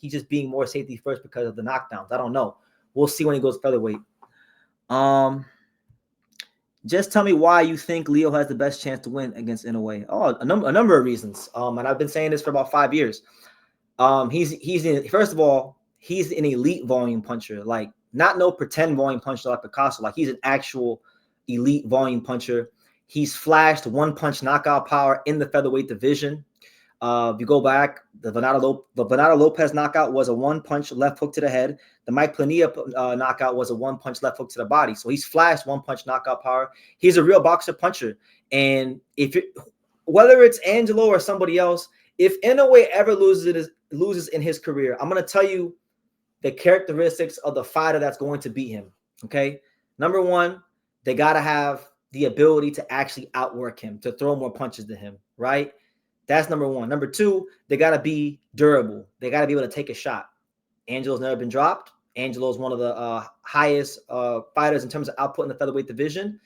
he's just being more safety first because of the knockdowns. I don't know. We'll see when he goes featherweight. Just tell me why you think Leo has the best chance to win against Inoue. Oh, a number of reasons. And I've been saying this for about 5 years. First of all, he's an elite volume puncher, like not no pretend volume puncher like Picasso. Like he's an actual elite volume puncher. He's flashed one punch knockout power in the featherweight division. If you go back, the Venado Lopez knockout was a one punch left hook to the head. The Mike Planilla knockout was a one punch left hook to the body. So he's flashed one punch knockout power. He's a real boxer puncher. And whether it's Angelo or somebody else, if Inoue ever loses in his career, I'm going to tell you the characteristics of the fighter that's going to beat him. Okay. Number one, they got to have the ability to actually outwork him, to throw more punches than him. Right. That's number one. Number two, they got to be durable. They got to be able to take a shot. Angelo's never been dropped. Angelo's one of the highest fighters in terms of output in the featherweight division.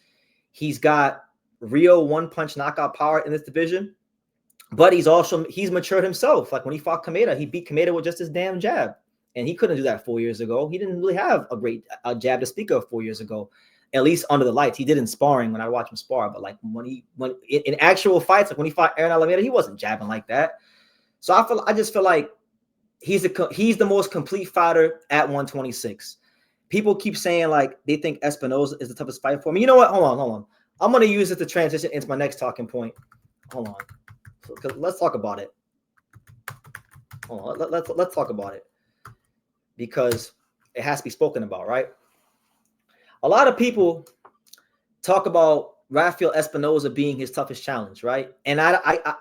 He's got real one-punch knockout power in this division, but he's matured himself. Like when he fought Kameda, he beat Kameda with just his damn jab, and he couldn't do that 4 years ago. He didn't really have a great jab to speak of 4 years ago. At least under the lights. He did in sparring when I watched him spar, but like when in actual fights, like when he fought Aaron Alameda, he wasn't jabbing like that. So I just feel like he's the most complete fighter at 126. People keep saying like they think Espinoza is the toughest fight for me. You know what? Hold on. I'm gonna use it to transition into my next talking point. Hold on. Let's talk about it. Hold on. Let's talk about it because it has to be spoken about, right? A lot of people talk about Rafael Espinoza being his toughest challenge, right? And I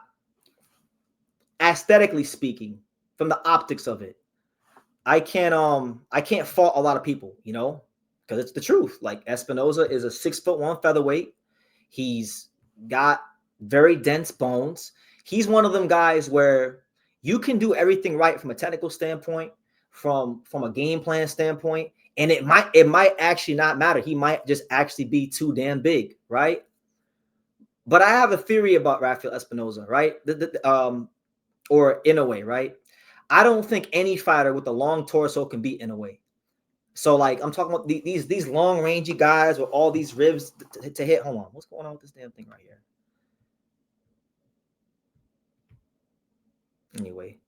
aesthetically speaking, from the optics of it, I can't fault a lot of people, you know, because it's the truth. Like Espinoza is a 6'1" featherweight. He's got very dense bones. He's one of them guys where you can do everything right from a technical standpoint, from a game plan standpoint. And it might actually not matter. He might just actually be too damn big, right? But I have a theory about Rafael Espinoza, right? Or Inoue, right? I don't think any fighter with a long torso can beat Inoue. So, like, I'm talking about these long rangy guys with all these ribs to hit. Hold on, what's going on with this damn thing right here? Anyway.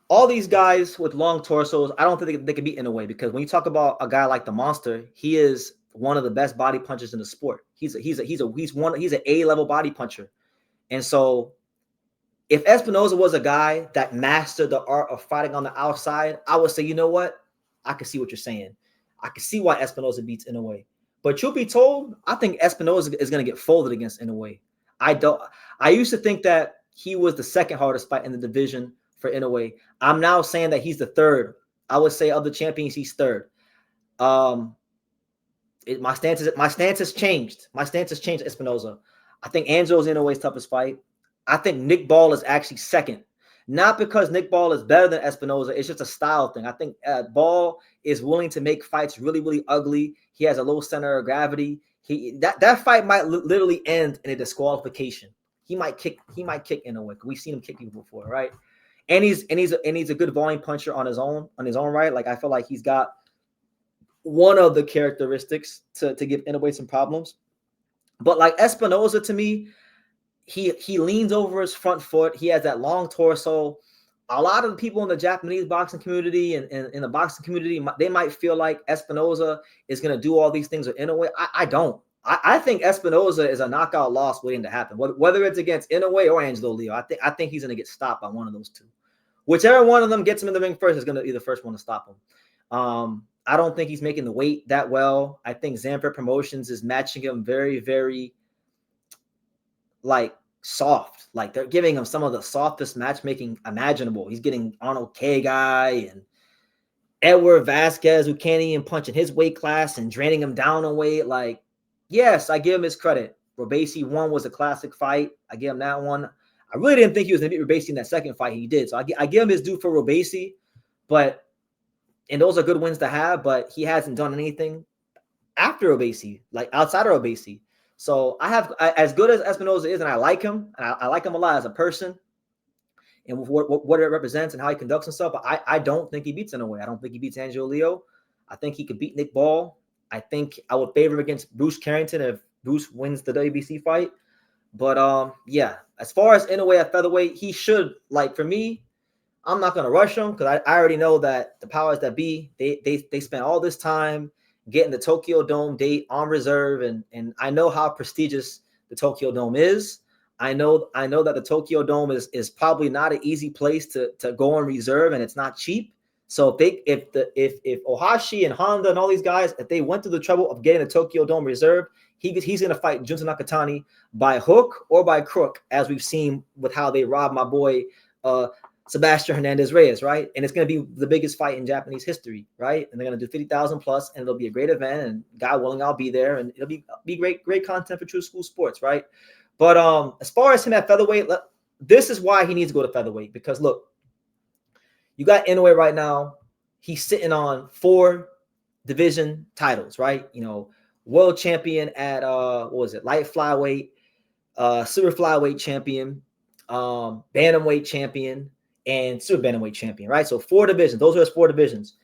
All these guys with long torsos, I don't think they can beat Inoue because when you talk about a guy like the Monster, he is one of the best body punchers in the sport. He's an A-level body puncher. And so if Espinoza was a guy that mastered the art of fighting on the outside, I would say, you know what? I can see what you're saying. I can see why Espinoza beats Inoue. But truth be told, I think Espinoza is going to get folded against Inoue. I used to think that he was the second hardest fight in the division for Inoue. I'm now saying that he's the third. I would say of the champions, he's third. My stance has changed. My stance has changed, Espinoza. I think Angelo's Inoue's toughest fight. I think Nick Ball is actually second. Not because Nick Ball is better than Espinoza. It's just a style thing. I think Ball is willing to make fights really, really ugly. He has a low center of gravity. That fight might literally end in a disqualification. He might kick Inoue. We've seen him kick people before, right? And he's a good volume puncher on his own right. Like I feel like he's got one of the characteristics to give Inoue some problems. But like Espinoza, to me, he leans over his front foot. He has that long torso. A lot of the people in the Japanese boxing community and in the boxing community, they might feel like Espinoza is going to do all these things with Inoue. I don't. I think Espinoza is a knockout loss waiting to happen, whether it's against Inoue or Angelo Leo. I think he's going to get stopped by one of those two. Whichever one of them gets him in the ring first is going to be the first one to stop him. I don't think he's making the weight that well. I think Zanfer Promotions is matching him very, very like soft. Like they're giving him some of the softest matchmaking imaginable. He's getting Arnold K. Guy and Edward Vasquez, who can't even punch in his weight class and draining him down a weight. Like, yes, I give him his credit. Robesi 1 was a classic fight. I give him that one. I really didn't think he was going to beat Robesi in that second fight. He did. So I give him his due for Robesi. And those are good wins to have, but he hasn't done anything after Robesi, like outside of Robesi. So as good as Espinoza is, and I like him, and I like him a lot as a person, and what it represents and how he conducts himself. But I don't think he beats Inoue. I don't think he beats Angelo Leo. I think he could beat Nick Ball. I think I would favor him against Bruce Carrington if Bruce wins the WBC fight. But yeah, as far as Inoue at featherweight, he should, like, for me, I'm not gonna rush him because I already know that the powers that be, they spent all this time getting the Tokyo Dome date on reserve, and I know how prestigious the Tokyo Dome is. I know that the Tokyo Dome is probably not an easy place to go on reserve, and it's not cheap. So if Ohashi and Honda and all these guys, if they went through the trouble of getting the Tokyo Dome reserve, he's going to fight Junta Nakatani by hook or by crook, as we've seen with how they robbed my boy Sebastian Hernandez-Reyes, right? And it's going to be the biggest fight in Japanese history, right? And they're going to do 50,000 plus, and it'll be a great event. And God willing, I'll be there, and it'll be great content for True School Sports, right? But as far as him at featherweight, this is why he needs to go to featherweight, because look, you got Inoue right now. He's sitting on 4 division titles, right? You know, world champion at light flyweight, super flyweight champion, bantamweight champion, and super bantamweight champion, right? So 4 divisions. Those are his 4 divisions.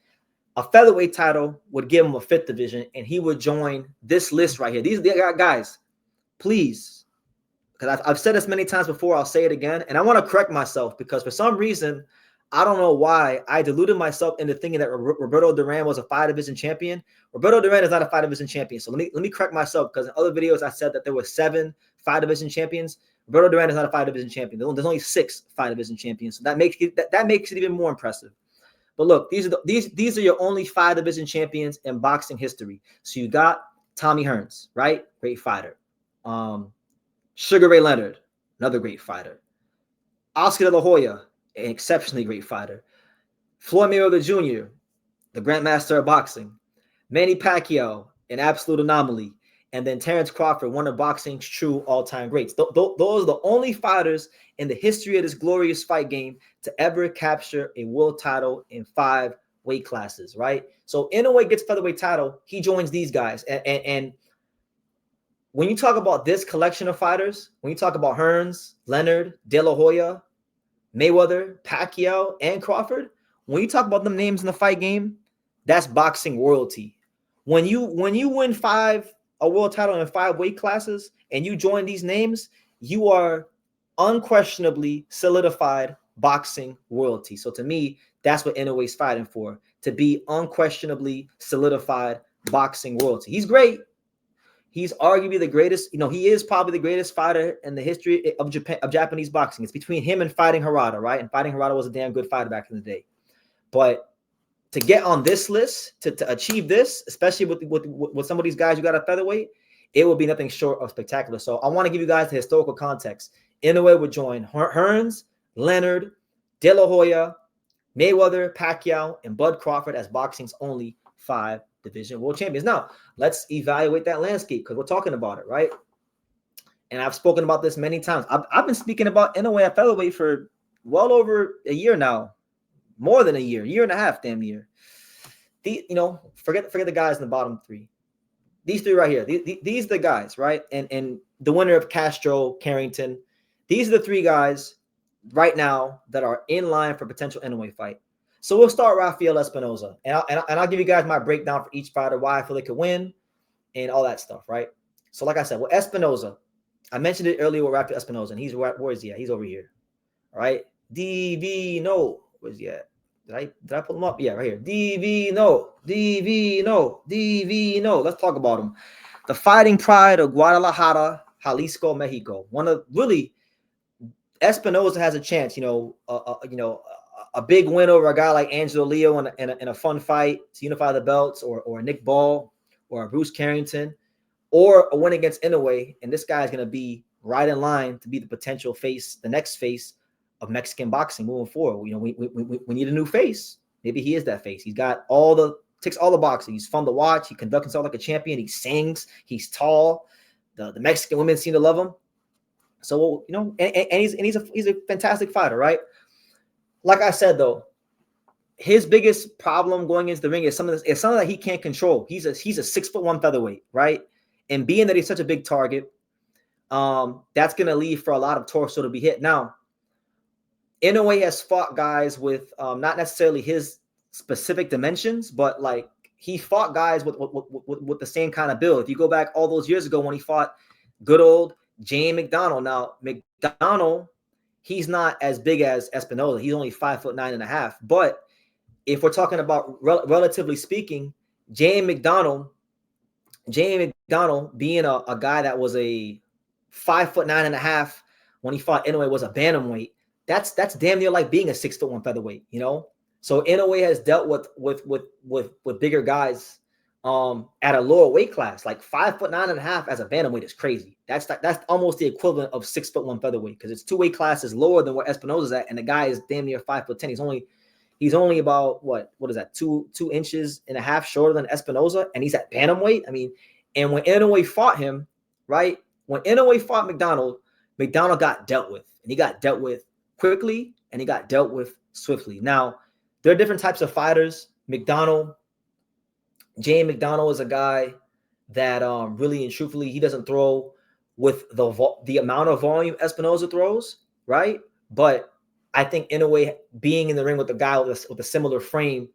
A featherweight title would give him a 5th division, and he would join this list right here. These are the guys, please, because I've said this many times before. I'll say it again, and I want to correct myself because for some reason, I don't know why I deluded myself into thinking that Roberto Duran was a 5-division champion. Roberto Duran is not a 5-division champion. So let me correct myself, because in other videos I said that there were 7 5-division champions. Roberto Duran is not a 5-division champion. There's only 6 5-division champions. So that makes it even more impressive. But look, these are your only 5-division champions in boxing history. So you got Tommy Hearns, right? Great fighter. Sugar Ray Leonard, another great fighter. Oscar De La Hoya, an exceptionally great fighter. Floyd Mayweather Jr., the Grandmaster of Boxing. Manny Pacquiao, an absolute anomaly. And then Terrence Crawford, one of boxing's true all-time greats. Those are the only fighters in the history of this glorious fight game to ever capture a world title in 5 weight classes, right? So Inoue gets featherweight title, he joins these guys. And when you talk about this collection of fighters, when you talk about Hearns, Leonard, De La Hoya, Mayweather, Pacquiao, and Crawford, when you talk about them names in the fight game, that's boxing royalty. When you win a world title in 5 weight classes and you join these names, you are unquestionably solidified boxing royalty. So to me, that's what Inoue's fighting for, to be unquestionably solidified boxing royalty. He's great. He's arguably the greatest, he is probably the greatest fighter in the history of Japanese boxing. It's between him and Fighting Harada, right? And Fighting Harada was a damn good fighter back in the day. But to get on this list, to achieve this, especially with some of these guys you got at featherweight, it will be nothing short of spectacular. So I want to give you guys the historical context. Inoue would join Hearns, Leonard, De La Hoya, Mayweather, Pacquiao, and Bud Crawford as boxing's only 5-division world champions. Now, let's evaluate that landscape because we're talking about it, right? And I've spoken about this many times. I've been speaking about Inoue at featherweight for well over a year now. More than a year and a half, damn near. Forget the guys in the bottom 3. These 3 right here. These are the guys, right? And the winner of Castro, Carrington. These are the 3 guys right now that are in line for potential Inoue fight. So we'll start Rafael Espinoza, and I'll give you guys my breakdown for each fighter, why I feel they could win, and all that stuff, right? So like I said, with Espinoza, I mentioned it earlier with Rafael Espinoza, and where is he at? He's over here, all right? Divino, where's he at? Did I pull him up? Yeah, right here. Divino. Let's talk about him. The fighting pride of Guadalajara, Jalisco, Mexico. Espinoza has a chance, a big win over a guy like Angelo Leo in a fun fight to unify the belts, or Nick Ball, or Bruce Carrington, or a win against Inoue, and this guy is going to be right in line to be the potential face, the next face of Mexican boxing moving forward. We need a new face. Maybe he is that face. He's got ticks all the boxes. He's fun to watch. He conducts himself like a champion. He sings. He's tall. The Mexican women seem to love him. So he's a fantastic fighter, right? Like I said though, his biggest problem going into the ring is something that he can't control. He's a 6'1" featherweight, right? And being that he's such a big target, that's gonna leave for a lot of torso to be hit. Now, Inoue has fought guys with not necessarily his specific dimensions, but like he fought guys with the same kind of build. If you go back all those years ago when he fought good old Jaime McDonnell. Now, McDonnell, he's not as big as Espinoza. He's only 5'9.5". But if we're talking about relatively speaking, Jaime McDonnell being a guy that was a 5'9.5" when he fought Inoue was a bantamweight. That's damn near like being a 6'1" featherweight, you know. So Inoue has dealt with bigger guys at a lower weight class. Like 5'9.5" as a bantamweight is crazy. That's almost the equivalent of 6'1" featherweight, because it's 2 weight classes lower than where Espinoza's at, and the guy is damn near 5'10". He's only about what is that, 2.5 inches shorter than Espinoza, and he's at bantamweight. I mean, and when Inoue fought him, right? When Inoue fought McDonnell got dealt with, and he got dealt with quickly, and he got dealt with swiftly. Now, there are different types of fighters. Jaime McDonnell is a guy that really and truthfully, he doesn't throw with the amount of volume Espinoza throws, right? But I think Inoue being in the ring with a guy with a similar frame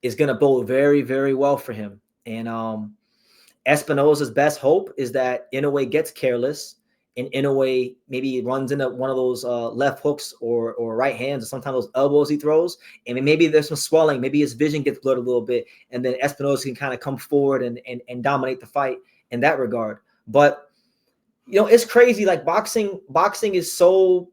is going to bode very, very well for him. And Espinoza's best hope is that Inoue gets careless, and Inoue maybe runs into one of those left hooks or right hands, or sometimes those elbows he throws, and maybe there's some swelling, maybe his vision gets blurred a little bit, and then Espinoza can kind of come forward and dominate the fight in that regard. But you know, it's crazy. Like boxing is so,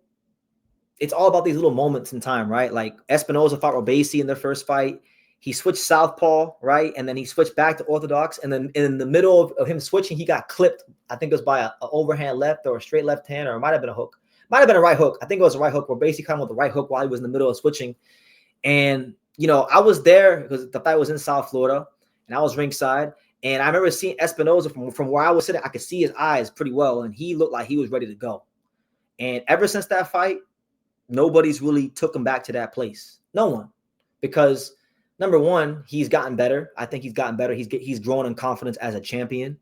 it's all about these little moments in time, right? Like Espinoza fought Robacy in their first fight. He switched southpaw, right? And then he switched back to orthodox. And then in the middle of him switching, he got clipped. I think it was by an overhand left or a straight left hand, or it might have been a hook. Might have been a right hook. I think it was a right hook. Robacy caught him with the right hook while he was in the middle of switching. And, you know, I was there because the fight was in South Florida, and I was ringside. And I remember seeing Espinoza from where I was sitting. I could see his eyes pretty well, and he looked like he was ready to go. And ever since that fight, nobody's really took him back to that place. No one. Because number one, he's gotten better. I think he's gotten better. He's grown in confidence as a champion.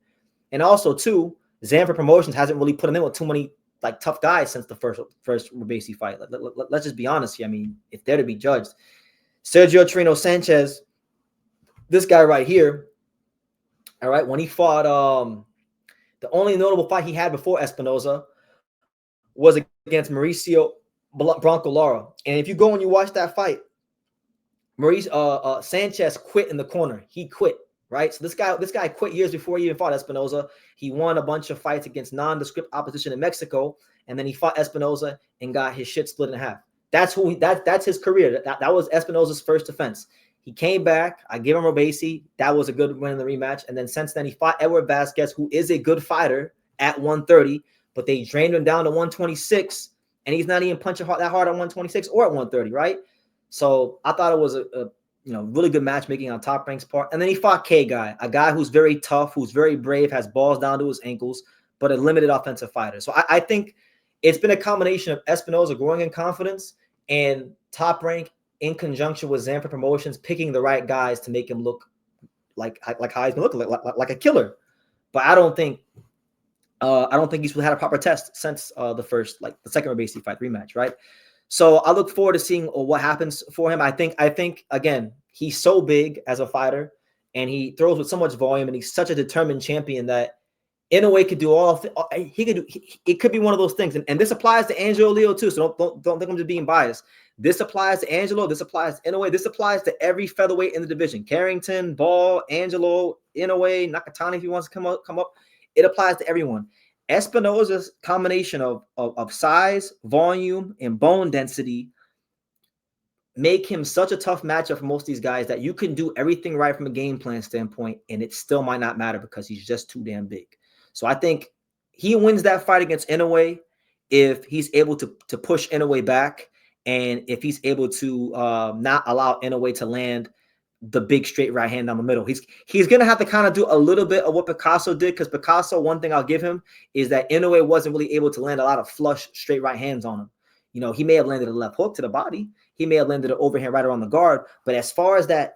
And also, two, Zanfer Promotions hasn't really put him in with too many like tough guys since the first Robacy fight. Let's just be honest here. I mean, if they're to be judged, Sergio Trino Sanchez, this guy right here, all right, when he fought, the only notable fight he had before Espinoza was against Mauricio Bronco Lara. And if you go and you watch that fight, Sanchez quit in the corner. He quit, right? So this guy quit years before he even fought Espinoza. He won a bunch of fights against nondescript opposition in Mexico, and then he fought Espinoza and got his shit split in half. That's his career. That was Espinoza's first defense. He came back. I gave him Robacy. That was a good win in the rematch. And then since then, he fought Edward Vasquez, who is a good fighter at 130, but they drained him down to 126, and he's not even punching that hard at 126 or at 130, right? So I thought it was a really good matchmaking on Top Rank's part. And then he fought K-Guy, a guy who's very tough, who's very brave, has balls down to his ankles, but a limited offensive fighter. So I think it's been a combination of Espinoza growing in confidence and Top Rank in conjunction with Zanfer Promotions picking the right guys to make him look like how he's been looking, like a killer. But I don't think he's had a proper test since the second Robacy fight rematch, right? So I look forward to seeing what happens for him. I think again, he's so big as a fighter, and he throws with so much volume, and he's such a determined champion that Inoue could do it could be one of those things. And this applies to Angelo Leo too. So don't think I'm just being biased. This applies to Angelo. This applies to Inoue. This applies to every featherweight in the division. Carrington, Ball, Angelo, Inoue, Nakatani, if he wants to come up. It applies to everyone. Espinoza's combination of size, volume, and bone density make him such a tough matchup for most of these guys that you can do everything right from a game plan standpoint, and it still might not matter because he's just too damn big. So I think he wins that fight against Inoue if he's able to push Inoue back, and if he's able to not allow Inoue to land the big straight right hand down the middle. He's going to have to kind of do a little bit of what Picasso did, because Picasso, one thing I'll give him is that Inoue wasn't really able to land a lot of flush straight right hands on him. You know, he may have landed a left hook to the body. He may have landed an overhand right around the guard. But as far as that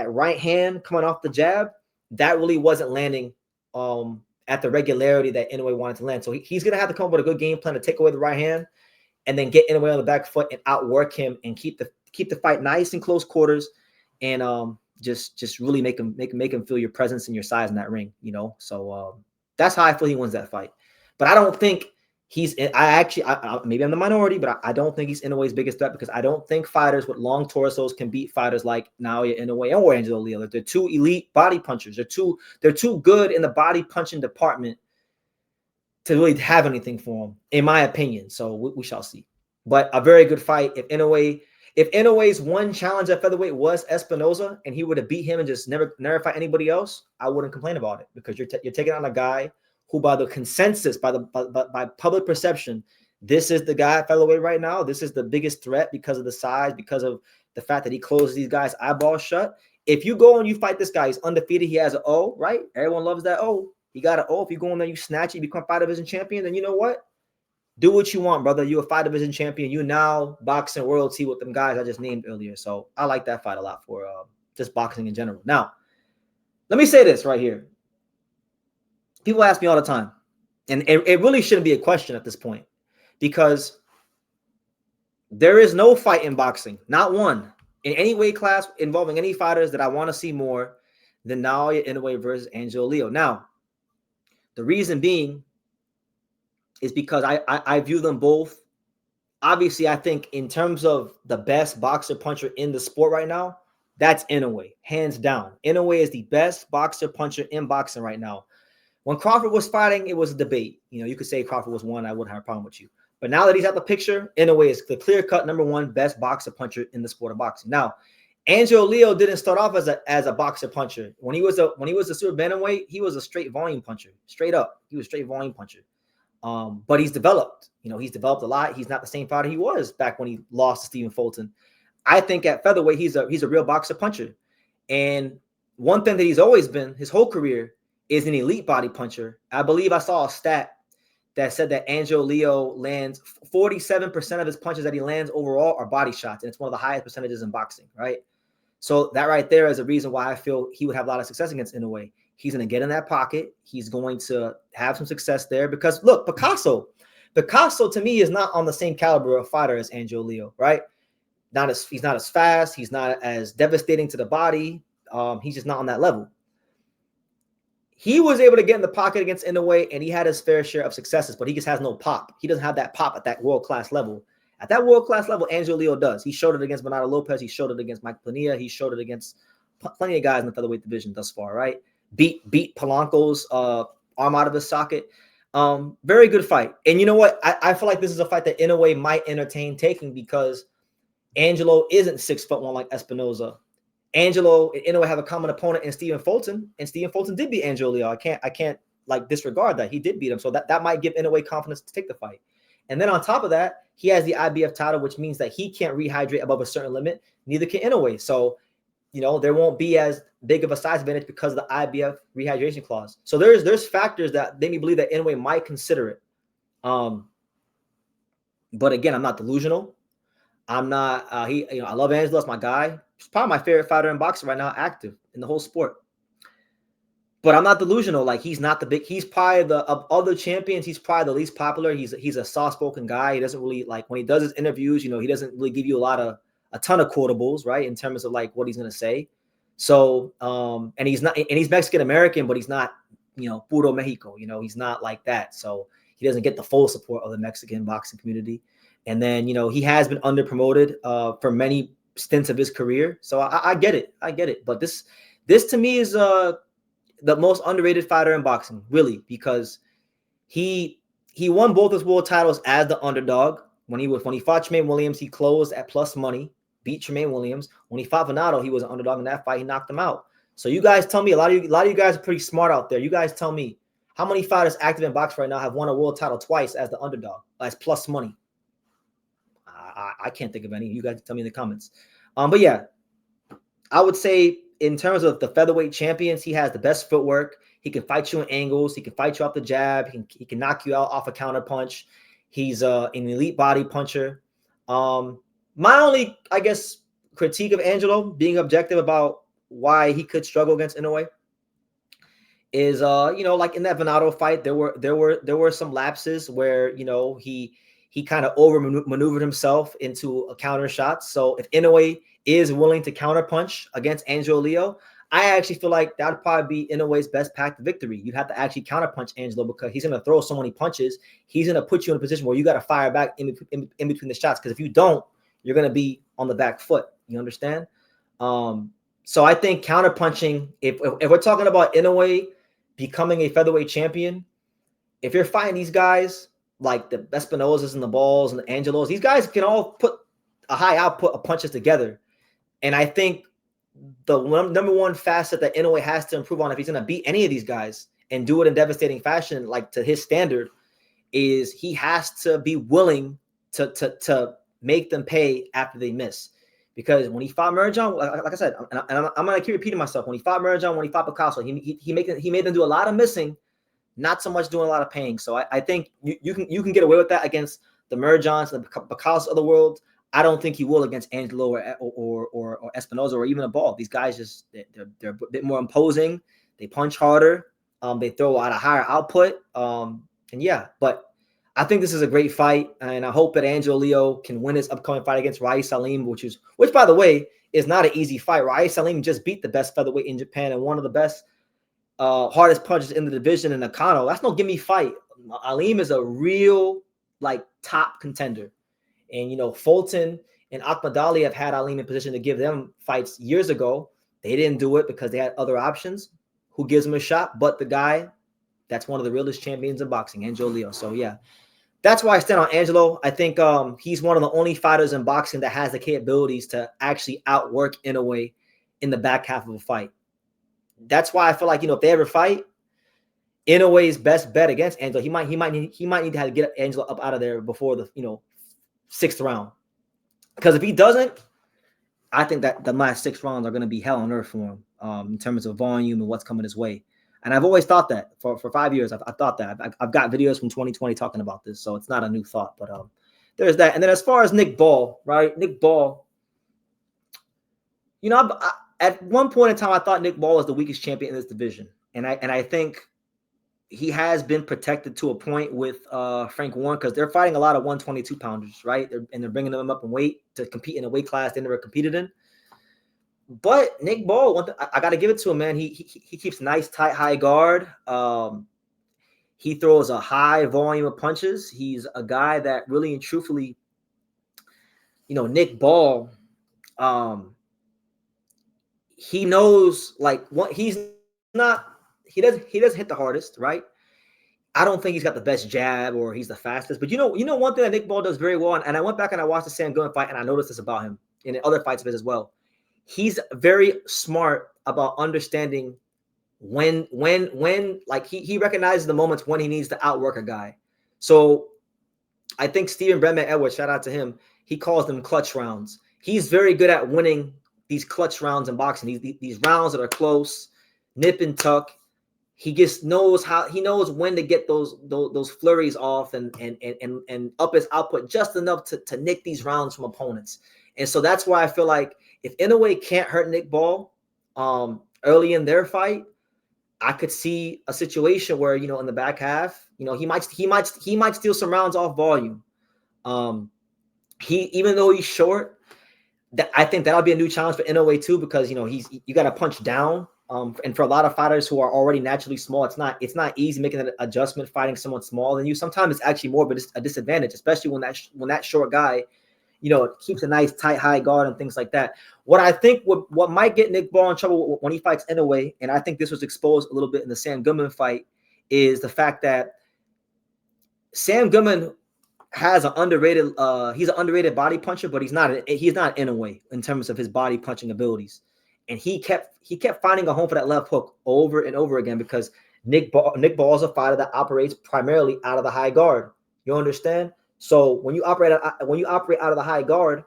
right hand coming off the jab, that really wasn't landing at the regularity that Inoue wanted to land. So he's going to have to come up with a good game plan to take away the right hand. and then get Inoue on the back foot and outwork him and keep the fight nice and close quarters, and just really make him feel your presence and your size in that ring, you know. So that's how I feel he wins that fight. But I don't think maybe I'm the minority, but I don't think he's Inoue's biggest threat, because I don't think fighters with long torsos can beat fighters like Naoya Inoue or Angelo Leo. They're two elite body punchers. They're too good in the body punching department to really have anything for him, in my opinion. So we shall see. But a very good fight. If Inoue's one challenge at featherweight was Espinoza, and he would have beat him and just never fight anybody else, I wouldn't complain about it, because you're taking on a guy who, by the consensus, by public perception, this is the guy at featherweight right now. This is the biggest threat because of the size, because of the fact that he closes these guys' eyeballs shut. If you go and you fight this guy, he's undefeated. He has an O, right? Everyone loves that O. He got an O. If you go in there, you snatch it, you become fight division champion, then you know what? Do what you want, brother. You're a fight division champion. You now boxing royalty with them guys I just named earlier. So I like that fight a lot for just boxing in general. Now, let me say this right here. People ask me all the time, and it really shouldn't be a question at this point, because there is no fight in boxing, not one, in any weight class involving any fighters that I want to see more than Naoya Inoue versus Angelo Leo. Now, the reason being is because I view them both. Obviously, I think in terms of the best boxer puncher in the sport right now, that's Inoue, hands down. Inoue is the best boxer puncher in boxing right now. When Crawford was fighting, it was a debate. You know, you could say Crawford was one, I wouldn't have a problem with you. But now that he's out the picture, Inoue is the clear-cut #1 best boxer puncher in the sport of boxing. Now, Angelo Leo didn't start off as a boxer puncher. When he was a super bantamweight, he was a straight volume puncher. Straight up, he was a straight volume puncher. But he's developed. You know, he's developed a lot. He's not the same fighter he was back when he lost to Stephen Fulton. I think at featherweight, he's a real boxer puncher. And one thing that he's always been his whole career is an elite body puncher. I believe I saw a stat that said that Angelo Leo lands 47% of his punches that he lands overall are body shots, and it's one of the highest percentages in boxing, right? So that right there is a reason why I feel he would have a lot of success against Inoue. He's going to get in that pocket. He's going to have some success there, because look, Picasso to me is not on the same caliber of fighter as Angelo Leo, right? He's not as fast. He's not as devastating to the body. He's just not on that level. He was able to get in the pocket against Inoue, and he had his fair share of successes, but he just has no pop. He doesn't have that pop at that world-class level. At that world-class level, Angelo Leo does. He showed it against Bernardo Lopez. He showed it against Mike Planilla. He showed it against plenty of guys in the featherweight division thus far, right? Beat Polanco's arm out of his socket. Very good fight. And you know what? I feel like this is a fight that Inoue might entertain taking, because Angelo isn't 6'1" like Espinoza. Angelo and Inoue have a common opponent in Stephen Fulton, and Stephen Fulton did beat Angelo Leo. I can't like disregard that. He did beat him. So that might give Inoue confidence to take the fight. And then on top of that, he has the IBF title, which means that he can't rehydrate above a certain limit. Neither can Inoue. So, you know, there won't be as big of a size advantage because of the IBF rehydration clause. So there's factors that make me believe that Inoue might consider it. But again, I'm not delusional. I'm not. I love Angelo. That's my guy. He's probably my favorite fighter in boxing right now, active in the whole sport. But I'm not delusional. Like, he's not the big. He's probably of other champions. He's probably the least popular. He's a soft-spoken guy. He doesn't really, like, when he does his interviews, you know, he doesn't really give you a ton of quotables, right, in terms of like what he's gonna say. So, and he's Mexican American, but he's not, you know, puro Mexico. You know, he's not like that. So he doesn't get the full support of the Mexican boxing community. And then, you know, he has been under-promoted for many stints of his career. So I get it. I get it. But this to me is the most underrated fighter in boxing, really, because he won both his world titles as the underdog. When he fought Tremaine Williams, he closed at plus money, beat Tremaine Williams. When he fought Venado, he was an underdog in that fight. He knocked him out. So you guys tell me, a lot of you guys are pretty smart out there. You guys tell me, how many fighters active in boxing right now have won a world title twice as the underdog, as plus money? I can't think of any. You guys tell me in the comments. But yeah, I would say in terms of the featherweight champions, he has the best footwork. He can fight you in angles. He can fight you off the jab. He can knock you out off a counter punch. He's an elite body puncher. My only, I guess, critique of Angelo, being objective about why he could struggle against Inoue, is you know, like in that Venado fight, there were some lapses where, you know, he he kind of over maneuvered himself into a counter shot. So if Inoue is willing to counter punch against Angelo Leo, I actually feel like that would probably be Inoue's best path to victory. You'd have to actually counter punch Angelo because he's going to throw so many punches. He's going to put you in a position where you got to fire back in between the shots. Because if you don't, you're going to be on the back foot. You understand? So I think counter punching, if we're talking about Inoue becoming a featherweight champion, if you're fighting these guys like the Espinozas and the Balls and the Angelos, these guys can all put a high output of punches together. And I think the number one facet that Inoue has to improve on if he's going to beat any of these guys and do it in devastating fashion, like to his standard, is he has to be willing to make them pay after they miss. Because when he fought Merjan, like I said, and I'm going to keep repeating myself, when he fought Merjan, when he fought Picasso, he made them do a lot of missing, not so much doing a lot of paying. So I think you can get away with that against the Merjans, the Picasso of the world. I don't think he will against Angelo or Espinoza or even a Ball. These guys just they're a bit more imposing. They punch harder. They throw out a higher output. And yeah, but I think this is a great fight, and I hope that Angelo Leo can win his upcoming fight against Rais Salim, which by the way is not an easy fight. Rais Salim just beat the best featherweight in Japan and one of the best, hardest punchers in the division in Nakano. That's no gimme fight. Alim is a real top contender. And, Fulton and Akhmadali have had Alim in position to give them fights years ago. They didn't do it because they had other options. Who gives him a shot? But the guy that's one of the realest champions in boxing, Angelo Leo. So, yeah, that's why I stand on Angelo. I think he's one of the only fighters in boxing that has the capabilities to actually outwork Inoue in the back half of a fight. That's why I feel like, if they ever fight, Inoue's best bet against Angelo, he might need to have to get Angelo up out of there before the, 6th round. Because if he doesn't, I think that the last 6 rounds are going to be hell on earth for him in terms of volume and what's coming his way. And I've always thought that for 5 years. I thought that. I've got videos from 2020 talking about this, so it's not a new thought. But there's that. And then as far as Nick Ball, right? Nick Ball, at one point in time, I thought Nick Ball was the weakest champion in this division. And I think he has been protected to a point with Frank Warren because they're fighting a lot of 122-pounders, right? They're bringing them up in weight to compete in a weight class they never competed in. But Nick Ball, I got to give it to him, man. He keeps nice, tight, high guard. He throws a high volume of punches. He's a guy that really and truthfully, Nick Ball, he knows what he doesn't hit the hardest, right? I don't think he's got the best jab or he's the fastest. But one thing that Nick Ball does very well, and I went back and I watched the Sam Goodman fight, and I noticed this about him in other fights of his as well. He's very smart about understanding when he recognizes the moments when he needs to outwork a guy. So I think Stephen Brenman Edwards, shout out to him, he calls them clutch rounds. He's very good at winning these clutch rounds in boxing. These rounds that are close, nip and tuck. He just knows when to get those flurries off and up his output just enough to nick these rounds from opponents. And so that's why I feel like if Inoue can't hurt Nick Ball early in their fight, I could see a situation where, in the back half, he might steal some rounds off volume. Even though he's short, I think that'll be a new challenge for Inoue too, because you got to punch down. And for a lot of fighters who are already naturally small, it's not easy making that adjustment fighting someone smaller than you. Sometimes it's actually more of a disadvantage, especially when that short guy, keeps a nice tight high guard and things like that. What I think what might get Nick Ball in trouble when he fights Inoue, and I think this was exposed a little bit in the Sam Goodman fight, is the fact that Sam Goodman has an underrated he's an underrated body puncher, but he's not Inoue in terms of his body punching abilities. And he kept finding a home for that left hook over and over again because Nick Ball is a fighter that operates primarily out of the high guard. You understand? So when you operate out of the high guard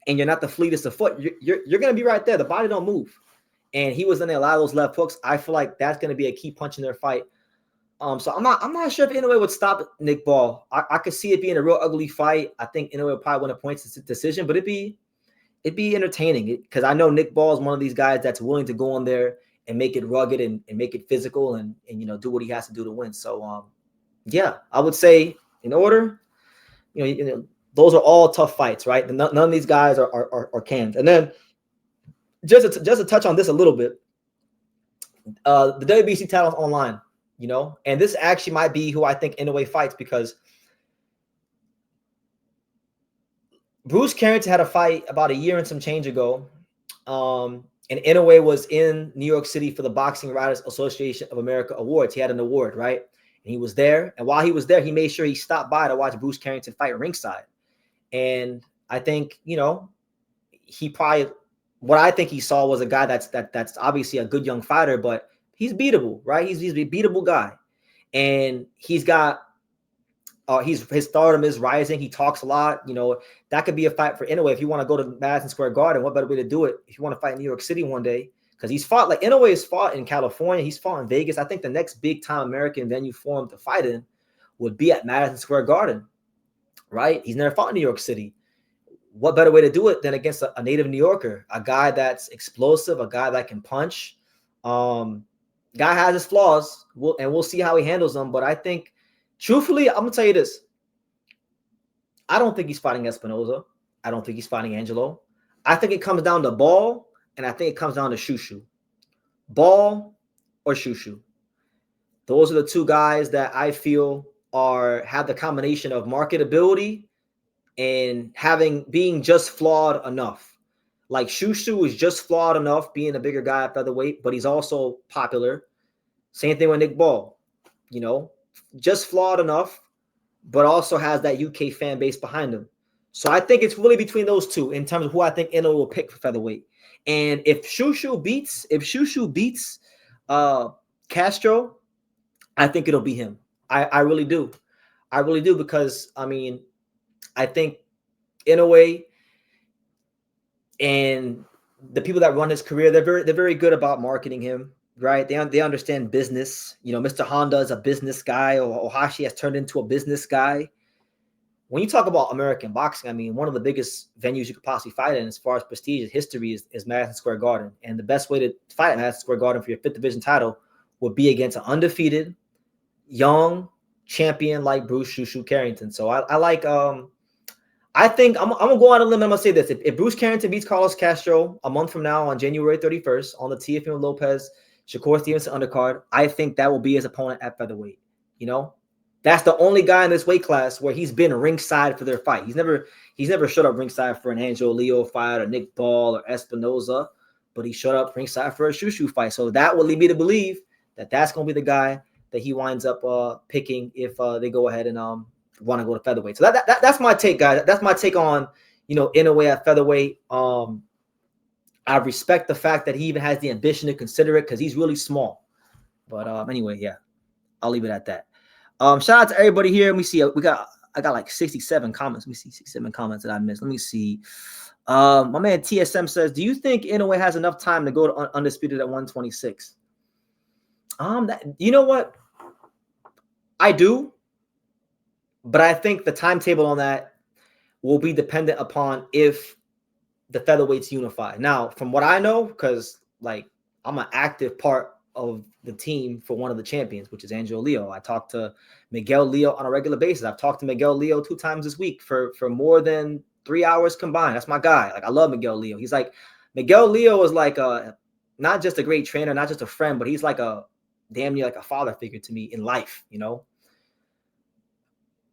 and you're not the fleetest of foot, you're going to be right there. The body don't move. And he was in there a lot of those left hooks. I feel like that's going to be a key punch in their fight. So I'm not sure if Inoue would stop Nick Ball. I could see it being a real ugly fight. I think Inoue would probably win a points decision, but it'd be entertaining because I know Nick Ball is one of these guys that's willing to go in there and make it rugged and make it physical and do what he has to do to win. So yeah, I would say in order, those are all tough fights, right? None of these guys are cans. And then just to touch on this a little bit, the WBC title's online, and this actually might be who I think Inoue fights, because Bruce Carrington had a fight about a year and some change ago, and Inoue was in New York City for the Boxing Writers Association of America Awards. He had an award, right? And he was there. And while he was there, he made sure he stopped by to watch Bruce Carrington fight ringside. And I think, he probably, what I think he saw was a guy that's obviously a good young fighter, but he's beatable, right? He's a beatable guy. And he's got, his stardom is rising. He talks a lot. That could be a fight for Inoue. If you want to go to Madison Square Garden, what better way to do it if you want to fight in New York City one day? Because he's fought, like Inoue has fought in California. He's fought in Vegas. I think the next big time American venue for him to fight in would be at Madison Square Garden, right? He's never fought in New York City. What better way to do it than against a native New Yorker, a guy that's explosive, a guy that can punch. Guy has his flaws, and we'll see how he handles them. But I think, truthfully, I'm going to tell you this. I don't think he's fighting Espinoza. I don't think he's fighting Angelo. I think it comes down to ball, and I think it comes down to shoo-shoo. Ball or shoo-shoo. Those are the two guys that I feel have the combination of marketability and being just flawed enough. Like shoo-shoo is just flawed enough, being a bigger guy at featherweight, but he's also popular. Same thing with Nick Ball. Just flawed enough, but also has that UK fan base behind him. So I think it's really between those two in terms of who I think Inoue will pick for featherweight. And if Shushu beats Castro, I think it'll be him. I really do. I really do, because I think Inoue and the people that run his career, they're very good about marketing him. Right, they understand business. Mr. Honda is a business guy, or Ohashi has turned into a business guy. When you talk about American boxing, one of the biggest venues you could possibly fight in, as far as prestige and history, is Madison Square Garden. And the best way to fight at Madison Square Garden for your 5th division title would be against an undefeated, young champion like Bruce Shushu Carrington. So I think I'm gonna go on a limb. I'm gonna say this: if Bruce Carrington beats Carlos Castro a month from now on January 31st on the Teofimo Lopez Shakur Stevenson undercard, I think that will be his opponent at featherweight. That's the only guy in this weight class where he's been ringside for their fight. He's never showed up ringside for an Angelo Leo fight or Nick Ball or Espinoza, but he showed up ringside for a Shushu fight. So that would lead me to believe that that's going to be the guy that he winds up picking if they go ahead and want to go to featherweight. So that's my take, guys. That's my take on Inoue at featherweight. I respect the fact that he even has the ambition to consider it, because he's really small. But anyway, yeah, I'll leave it at that. Shout out to everybody here. Let me see. I got like 67 comments. Let me see 67 comments that I missed. Let me see. My man TSM says, do you think Inoue has enough time to go to undisputed at 126? You know what? I do. But I think the timetable on that will be dependent upon if the featherweights unify. Now, from what I know, because I'm an active part of the team for one of the champions, which is Angelo Leo. I talk to Miguel Leo on a regular basis. I've talked to Miguel Leo 2 times this week for more than 3 hours combined. That's my guy. I love Miguel Leo. Miguel Leo is not just a great trainer, not just a friend, but he's damn near like a father figure to me in life,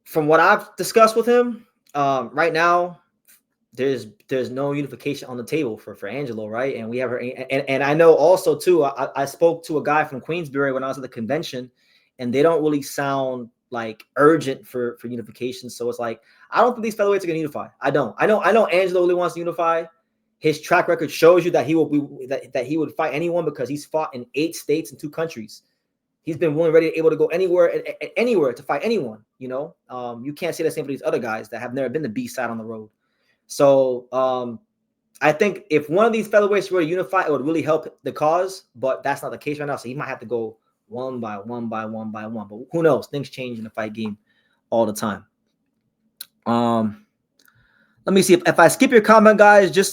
From what I've discussed with him, right now, there's no unification on the table for Angelo, right? And we have her, and I know also too. I spoke to a guy from Queensbury when I was at the convention, and they don't really sound urgent for unification. So it's I don't think these featherweights are gonna unify. I don't. I know Angelo really wants to unify. His track record shows you that he he would fight anyone, because he's fought in 8 states and 2 countries. He's been willing, ready, able to go anywhere to fight anyone. You can't say the same for these other guys that have never been the B side on the road. So I think if one of these featherweights were to unify, it would really help the cause, but that's not the case right now. So he might have to go one by one. But who knows? Things change in the fight game all the time. Let me see if I skip your comment, guys. Just